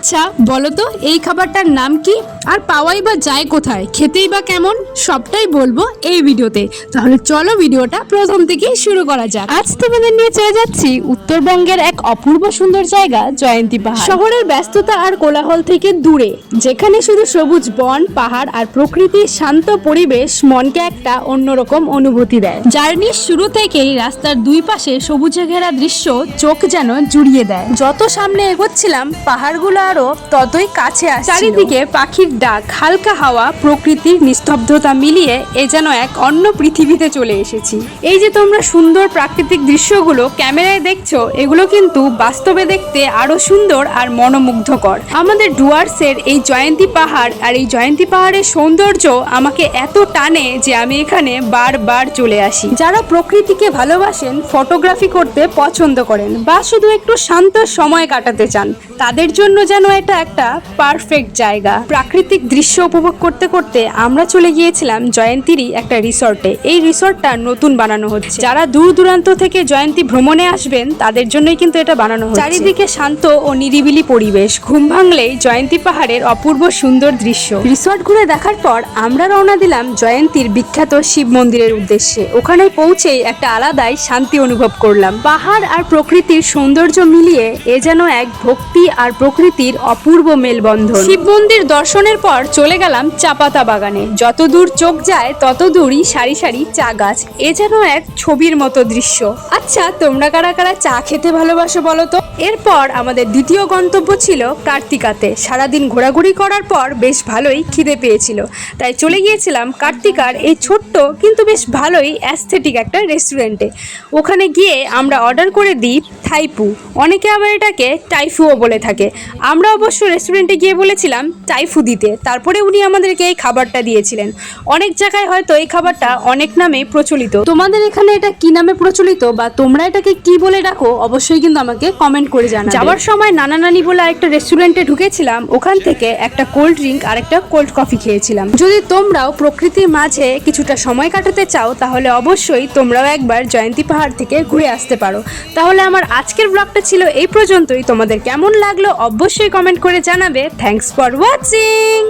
আচ্ছা বলো তো এই খাবারটার নাম কি, আর পাওয়াই বা যায় কোথায়, খেতেই বা কেমন, সবটাই বলবো এই ভিডিওতে। তাহলে চলো ভিডিওটা প্রথম থেকেই শুরু করা যাক। আজ তোমাদের নিয়ে চলে যাচ্ছি উত্তরবঙ্গের এক অপূর্ব সুন্দর জায়গা জয়ন্তী পাহাড়। শহরের ব্যস্ততা আর কোলাহল থেকে দূরে, যেখানে শুধু সবুজ বন, পাহাড় আর প্রকৃতির শান্ত পরিবেশ মনকে একটা অন্যরকম অনুভূতি দেয়। জার্নির শুরু থেকেই রাস্তার দুই পাশে সবুজে ঘেরা দৃশ্য চোখ যেন জুড়িয়ে দেয়। যত সামনে এগোচ্ছিলাম পাহাড়গুলো আরো ততই কাছে আসছিল। চারিদিকে পাখির ডাক, হালকা হাওয়া, প্রকৃতির নিস্তব্ধতা মিলিয়ে এ যেন এক অন্য পৃথিবীতে চলে এসেছি। এই যে তোমরা সুন্দর প্রাকৃতিক দৃশ্যগুলো ক্যামেরায় দেখছো, এগুলো কিন্তু বাস্তবে দেখতে আরো সুন্দর আর মনোমুগ্ধকর। আমাদের ডুয়ার্সের এই জয়ন্তী পাহাড় আর এই জয়ন্তী পাহাড়ের সৌন্দর্য আমাকে এত টানে যে আমি এখানে বারবার চলে আসি। যারা প্রকৃতিকে ভালোবাসেন, ফটোগ্রাফি করতে পছন্দ করেন বা শুধু একটু শান্ত সময় কাটাতে চান, তাদের জন্য যেন এটা একটা পারফেক্ট জায়গা। প্রাকৃতিক দৃশ্য উপভোগ করতে করতে আমরা চলে গিয়েছিলাম জয়ন্তীরই একটা রিসর্টে। এই রিসর্টটা নতুন বানানো হচ্ছে। যারা দূর দূরান্ত থেকে জয়ন্তী ভ্রমণে আসবেন তাদের জন্যই কিন্তু এটা বানানো হচ্ছে। চারিদিকে শান্ত ও নিরিবিলি পরিবেশ, ঘুম ভাঙলেই জয়ন্তী পাহাড়ের অপূর্ব সুন্দর দৃশ্য। রিসর্ট ঘুরে দেখার পর আমরা রওনা দিলাম জয়ন্তীর বিখ্যাত শিব মন্দিরের উদ্দেশ্যে। ওখানে পৌঁছেই একটা আলাদাই শান্তি অনুভব করলাম। পাহাড় আর প্রকৃতির সৌন্দর্য মিলিয়ে এ যেন এক ভক্তি আর প্রকৃতির অপূর্ব মেলবন্ধন। শিব মন্দির দর্শনের পর চলে গেলাম চা পাতা বাগানে। যত দূর চোখ যায় তত দূরই সারি সারি চা গাছ। এ যেন এক ছবির মতো দৃশ্য। আচ্ছা তোমরা কারা কারা চা খেতে ভালোবাসো বলো তো? এরপর আমাদের দ্বিতীয় গন্তব্য ছিল কার্তিকাতে। সারাদিন ঘোরাঘুরি করার পর বেশ ভালোই খিদে পেয়েছিল, তাই চলে গিয়েছিলাম কার্তিকার এই ছোট্ট কিন্তু বেশ ভালোই অ্যাস্থেটিক একটা রেস্টুরেন্টে। ওখানে গিয়ে আমরা অর্ডার করে দিই থাইপু, অনেকে আবার এটাকে টাইফুও বলে থাকে। আমরা অবশ্য রেস্টুরেন্টে গিয়ে বলেছিলাম টাইফু দিতে, তারপরে উনি আমাদেরকে এই খাবারটা দিয়েছিলেন। অনেক জায়গায় হয়তো এই খাবারটা অনেক নামে প্রচলিত। তোমাদের এখানে এটা কি নামে প্রচলিত বা তোমরা এটাকে কি বলে ডাকো অবশ্যই কিন্তু আমাকে কমেন্ট করে জানাবে। যাওয়ার সময় নানা নানি বলে আরেকটা রেস্টুরেন্টে ঢুকেছিলাম, ওখান থেকে একটা কোল্ড ড্রিঙ্ক আর একটা কোল্ড কফি খেয়েছিলাম। যদি তোমরাও প্রকৃতির মাঝে কিছুটা সময় কাটাতে চাও তাহলে অবশ্যই তোমরাও একবার জয়ন্তী পাহাড় থেকে ঘুরে আসতে পারো। তাহলে আমার আজকের ব্লগটা ছিল এই পর্যন্তই। তোমাদের কেমন লাগলো অবশ্যই কমেন্ট করে জানাবে। Thanks for watching.